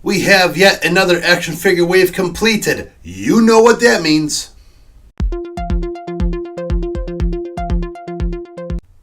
We have yet another action figure wave completed. You know what that means.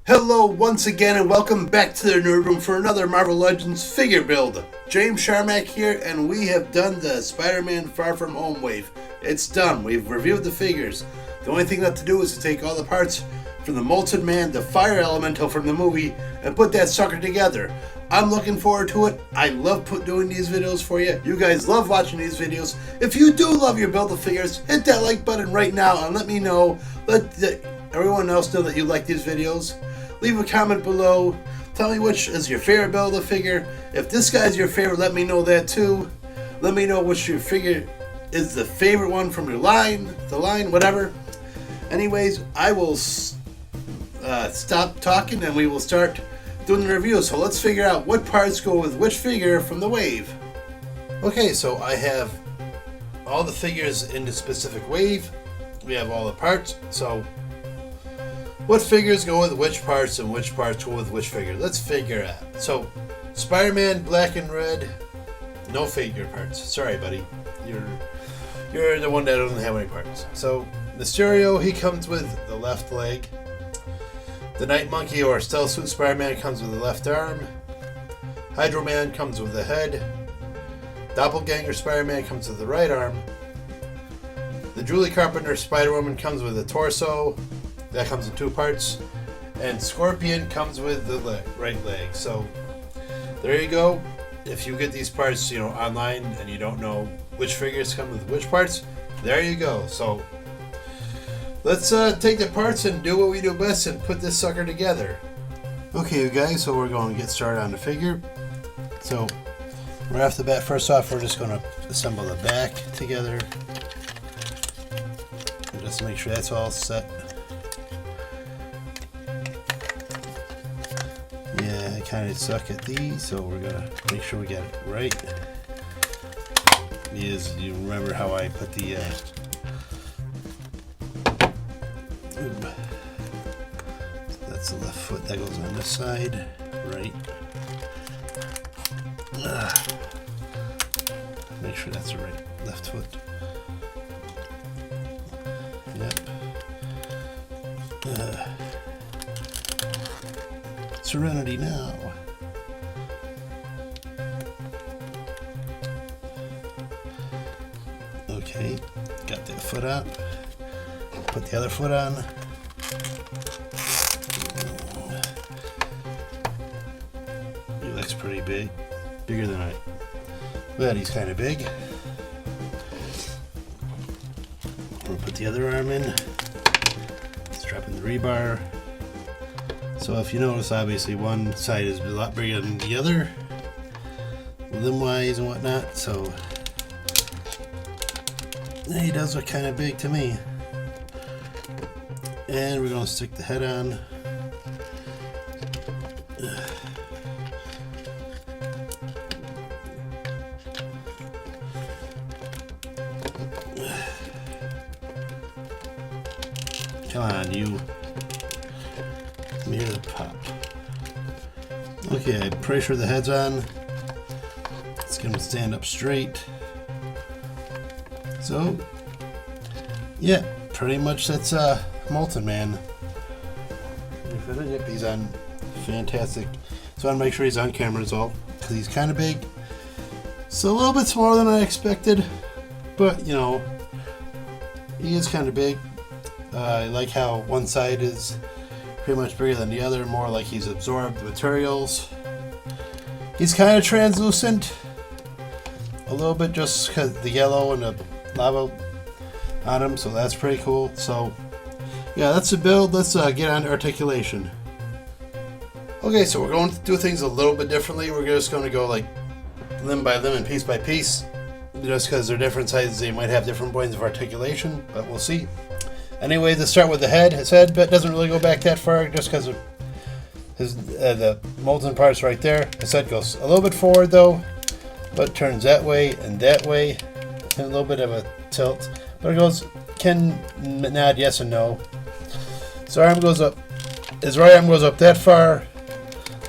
Hello once again and welcome back to the Nerd Room for another Marvel Legends figure build. James Sharmack here, and we have done the Spider-Man Far From Home wave. It's done. We've reviewed the figures. The only thing left to do is to take all the parts from the Molten Man, the Fire Elemental from the movie, and put that sucker together. I'm looking forward to it. I love doing these videos for you. You guys love watching these videos. If you do love your Build-A-Figures, hit that like button right now and let me know. Let everyone else know that you like these videos. Leave a comment below. Tell me which is your favorite Build-A-Figure. If this guy's your favorite, let me know that too. Let me know which your figure is the favorite one from your line, whatever. Anyways, I will stop talking and we will start doing the review. So let's figure out what parts go with which figure from the wave. Okay, so I have all the figures in the specific wave. We have all the parts. So what figures go with which parts and which parts go with which figure? Let's figure out. So Spider-Man Black and Red, no figure parts. Sorry, buddy. You're the one that doesn't have any parts. So Mysterio, he comes with the left leg. The Night Monkey or Stealth Suit Spider-Man comes with the left arm. Hydro Man comes with the head. Doppelganger Spider-Man comes with the right arm. The Julie Carpenter Spider-Woman comes with the torso. That comes in two parts. And Scorpion comes with the right leg. So there you go. If you get these parts, online and you don't know which figures come with which parts, there you go. So let's take the parts and do what we do best and put this sucker together. Okay, you guys, so we're going to get started on the figure. So right off the bat, first off, we're just going to assemble the back together. And just make sure that's all set. Yeah, I kind of suck at these, so we're going to make sure we get it right. You remember how I put the that's the left foot that goes on this side, right. Make sure that's the right left foot. Yep. Serenity now. Okay, got that foot up. Put the other foot on. He looks pretty big. Bigger than I. But he's kind of big. We'll put the other arm in. Strap in the rebar. So if you notice, obviously one side is a lot bigger than the other, limb-wise and whatnot. So he does look kind of big to me. And we're going to stick the head on. Come on, you. Come here to pop. Okay, I'm pretty sure the head's on. It's going to stand up straight. So, yeah, pretty much that's Molten Man. Yep, he's on. Fantastic. So I want to make sure he's on camera as well, because he's kind of big. So a little bit smaller than I expected, but he is kind of big. I like how one side is pretty much bigger than the other, more like he's absorbed the materials. He's kind of translucent, a little bit, just because the yellow and the lava on him, so that's pretty cool. So yeah, that's the build. Let's get on to articulation. Okay, so we're going to do things a little bit differently. We're just going to go like limb by limb and piece by piece, just because they're different sizes. They might have different points of articulation, but we'll see. Anyway, let's start with the head. His head doesn't really go back that far, just because of the molten parts right there. His head goes a little bit forward though, but turns that way and a little bit of a tilt, but it can nod yes and no. So arm goes up, his right arm goes up that far,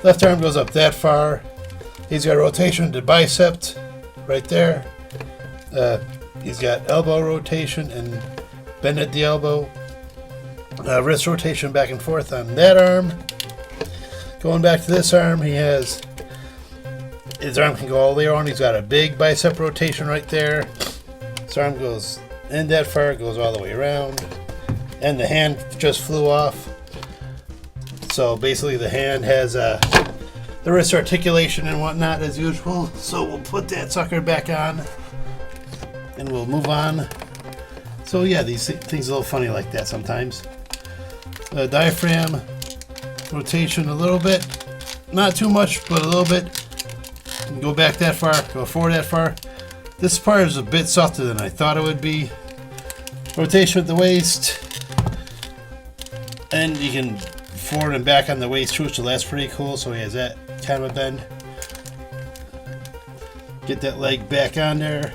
left arm goes up that far. He's got a rotation to bicep, right there. He's got elbow rotation and bend at the elbow. Wrist rotation back and forth on that arm. Going back to this arm, he has his arm can go all the way around. He's got a big bicep rotation right there. His arm goes in that far, goes all the way around. And the hand just flew off. So basically the hand has the wrist articulation and whatnot as usual. So we'll put that sucker back on and we'll move on. So yeah, these things are a little funny like that sometimes. Diaphragm rotation a little bit. Not too much, but a little bit. Go back that far, go forward that far. This part is a bit softer than I thought it would be. Rotation at the waist. And you can forward and back on the waist too, so that's pretty cool. So he has that kind of a bend. Get that leg back on there.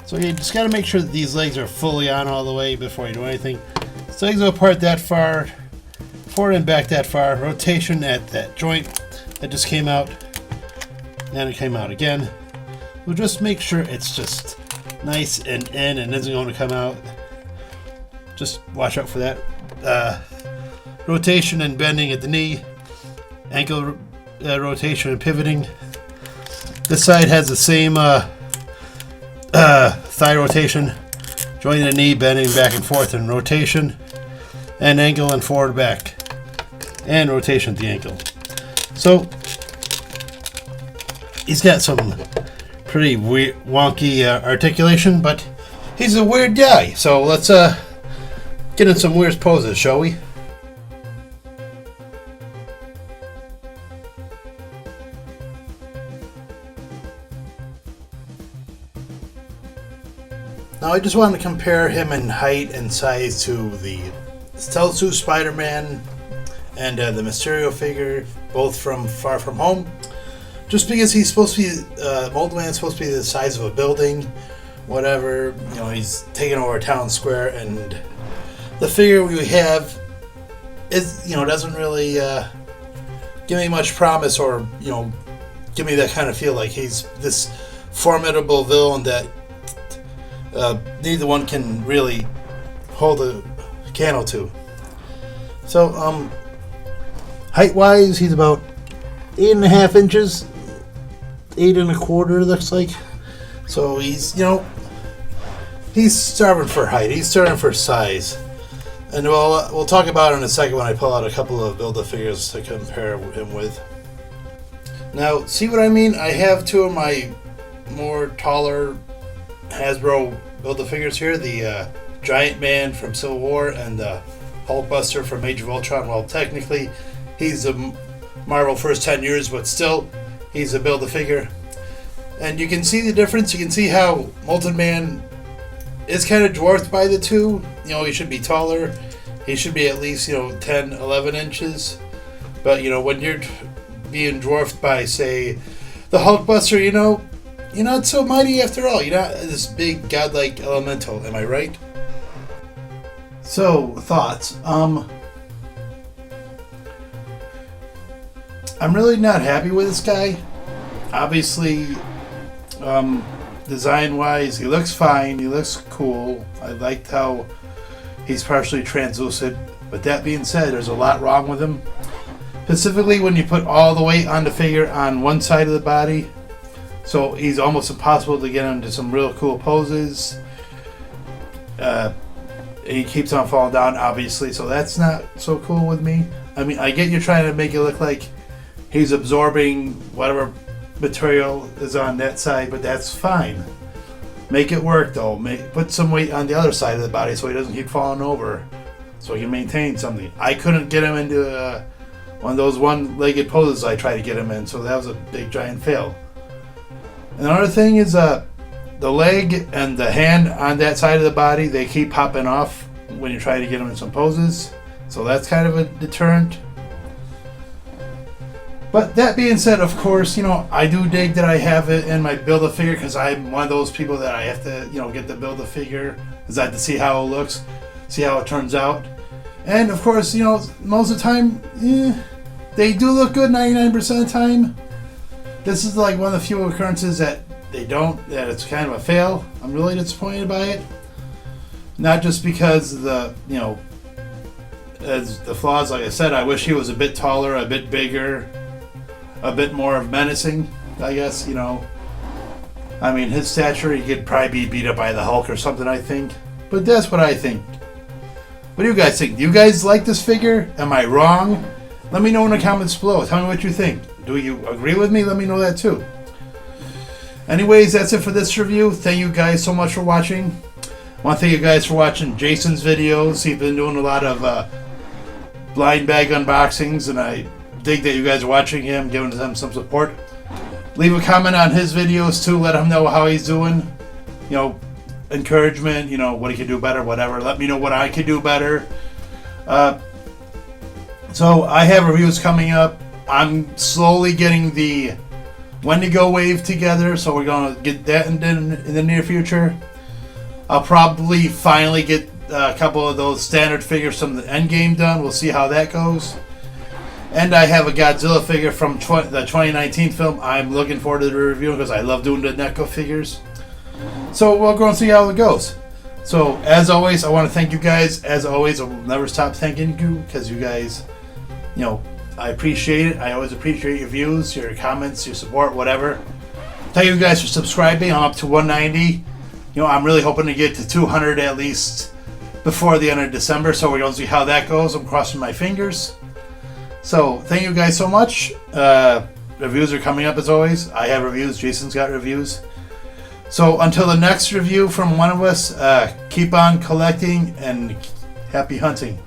So you just got to make sure that these legs are fully on all the way before you do anything. So legs go apart that far, forward and back that far. Rotation at that joint that just came out. And it came out again. We'll just make sure it's just nice and in and isn't going to come out. Just watch out for that. Rotation and bending at the knee. Ankle rotation and pivoting. This side has the same thigh rotation. Joint the knee, bending back and forth and rotation. And ankle and forward back. And rotation at the ankle. So he's got some pretty weird, wonky articulation, but he's a weird guy. So let's get in some weird poses, shall we? Now I just wanted to compare him in height and size to the Stealth Suit Spider-Man and the Mysterio figure, both from Far From Home. Just because he's supposed to be, Molten Man's supposed to be the size of a building, whatever, you know, he's taking over town square, and the figure we have is, you know, doesn't really give me much promise or, you know, give me that kind of feel like he's this formidable villain that neither one can really hold a candle to. So, height-wise, he's about 8.5 inches, 8 1/4 looks like. So he's, you know, he's starving for height. He's starving for size. And we'll talk about it in a second when I pull out a couple of Build-A-Figures to compare him with. Now, see what I mean? I have two of my more taller Hasbro Build-A-Figures here. The Giant Man from Civil War and the Hulkbuster from Age of Ultron. Well, technically, he's a Marvel first 10 years, but still, he's a Build-A-Figure. And you can see the difference. You can see how Molten Man is kind of dwarfed by the two. You know, he should be taller. He should be at least, you know, 10, 11 inches. But, you know, when you're being dwarfed by, say, the Hulkbuster, you know, you're not so mighty after all. You're not this big godlike elemental. Am I right? So, thoughts. I'm really not happy with this guy. Obviously, design-wise, he looks fine. He looks cool. I liked how he's partially translucent. But that being said, there's a lot wrong with him. Specifically when you put all the weight on the figure on one side of the body. So he's almost impossible to get into some real cool poses. He keeps on falling down, obviously. So that's not so cool with me. I mean, I get you're trying to make it look like he's absorbing whatever material is on that side, but that's fine. Make it work though. Put some weight on the other side of the body so he doesn't keep falling over, so he can maintain something. I couldn't get him into one of those one-legged poses I tried to get him in, so that was a big giant fail. Another thing is the leg and the hand on that side of the body, they keep popping off when you try to get him in some poses, so that's kind of a deterrent. But that being said, of course, you know, I do dig that I have it in my Build-A-Figure because I'm one of those people that I have to, you know, get the Build-A-Figure because I have to see how it looks, see how it turns out. And, of course, you know, most of the time, they do look good 99% of the time. This is like one of the few occurrences that they don't, that it's kind of a fail. I'm really disappointed by it. Not just because of the, as the flaws, like I said, I wish he was a bit taller, a bit bigger, a bit more menacing, I guess, I mean, his stature, he could probably be beat up by the Hulk or something, I think. But that's what I think. What do you guys think? Do you guys like this figure? Am I wrong? Let me know in the comments below. Tell me what you think. Do you agree with me? Let me know that too. Anyways, that's it for this review. Thank you guys so much for watching. I want to thank you guys for watching Jason's videos. He's been doing a lot of blind bag unboxings, and I dig that you guys are watching him, giving him some support. Leave a comment on his videos too. Let him know how he's doing. Encouragement, what he could do better, whatever. Let me know what I could do better. So I have reviews coming up. I'm slowly getting the Wendigo wave together, so we're going to get that in the near future. I'll probably finally get a couple of those standard figures from the Endgame done. We'll see how that goes. And I have a Godzilla figure from the 2019 film. I'm looking forward to the review because I love doing the NECO figures. So we'll go and see how it goes. So as always, I want to thank you guys. As always, I will never stop thanking you because you guys, I appreciate it. I always appreciate your views, your comments, your support, whatever. Thank you guys for subscribing. I'm up to 190. I'm really hoping to get to 200 at least before the end of December. So we're going to see how that goes. I'm crossing my fingers. So thank you guys so much. Reviews are coming up as always. I have reviews. Jason's got reviews. So until the next review from one of us, keep on collecting and happy hunting.